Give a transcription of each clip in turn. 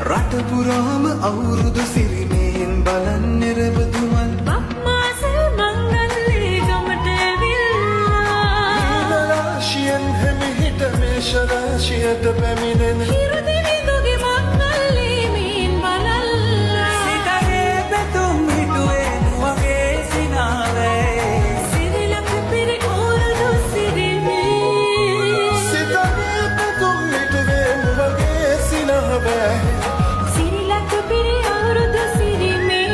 රටපුරාම අවුරුදු සිරිමයෙන් බලන්නේ රබදුමන් බම්මාසල් මංගල්ලේ ගමට ඇවිල්ලා රාශියෙන් හැමිහිට මේෂ රාශියට පැමිණෙන හිරුදිවිදුගේ මංගල්ලේ මේන් බලල්ලා සිතගේ පැතුම් හිටුවේ නුවගේ සිනාවේ සිරිලක පිරි අවුරුදු සිරිමේ සිතගේ පැතුම් හිටුවේ නුවගේ සිනාවේ සිරිලක පිරි අවුරුදු සිරිමේ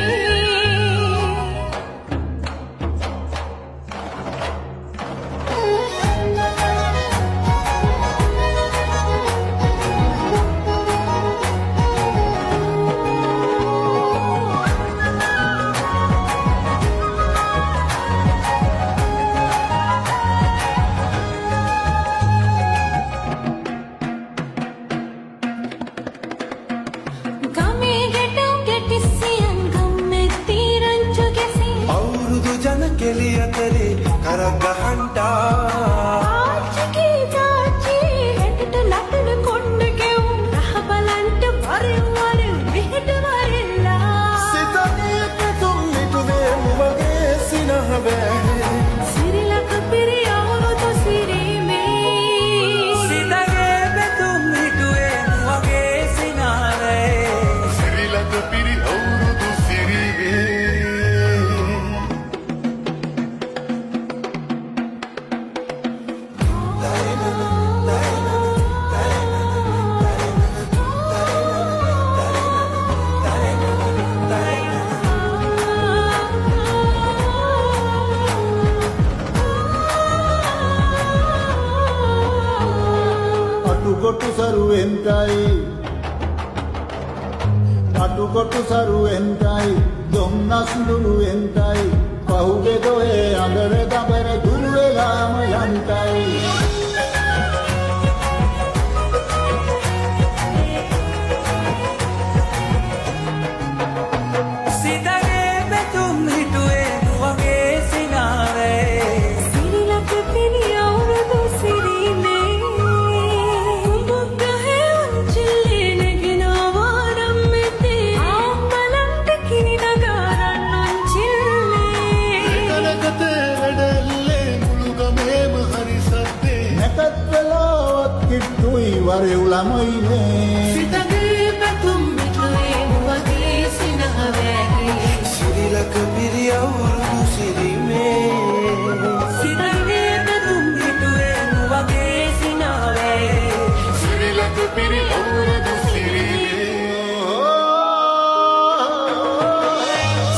ගමේ ගැටුම් ගැටිසියන් ගම්මැති රංචු ගැසී අවුරුදු ජන කෙලි අතරේ කරක් ගහන්ටා ආච්චිගේ තාච්චි හැටට නටන කොණ්ඩ ගෙවුම් රහ බලන්ට වරින් වරින් මෙහෙට වරිල්ලා සිතගේ පැතුම් හිටුවේ නුවගේ සිනාවේ සිරිලක පිරි අවුරුදු සිරිමේ සිතගේ පැතුම් හිටුවේ නුවගේ සිනාවේ සිරිලක පිරි අවුරුදු සිරිවේ අටුකොටු සරුවෙන්ටයි අටුකොටු සරුවෙන්ටයි දුම්නස් දුරුවෙන්ටයි පහුගේ දොයේ අඳර දබර දුර වෙලාම යන්ටයි සිතගේ පැතුම් හිටුවේ නුවගේ සිනාවේ සිරිලක පිරි අවුරුදු සිරිමේ බුද්ධහේ උන්චිල්ලේ නැගෙනවා රම්මෙතේ ආම්බලන්ට කිනි නගාරන් උන්චිල්ලේ කනකතේ වැඩල්ලේ මුළු ගමේම හරි සද්දේ නැකත් වෙලාවත් කිට්ටුයි වරෙව් ළමයිනේ සිතගේ පැතුම් මිටුවේ මුවගේ සිනහවැහි සිරිලක පිරි අවුරුදු සිරිමේ සිතගේ පැතුම් හිටුවේ නුවගේ සිනාවේ සිරිලක පිරි අවුරුදු සිරිමේ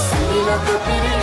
සිරිලක පිරි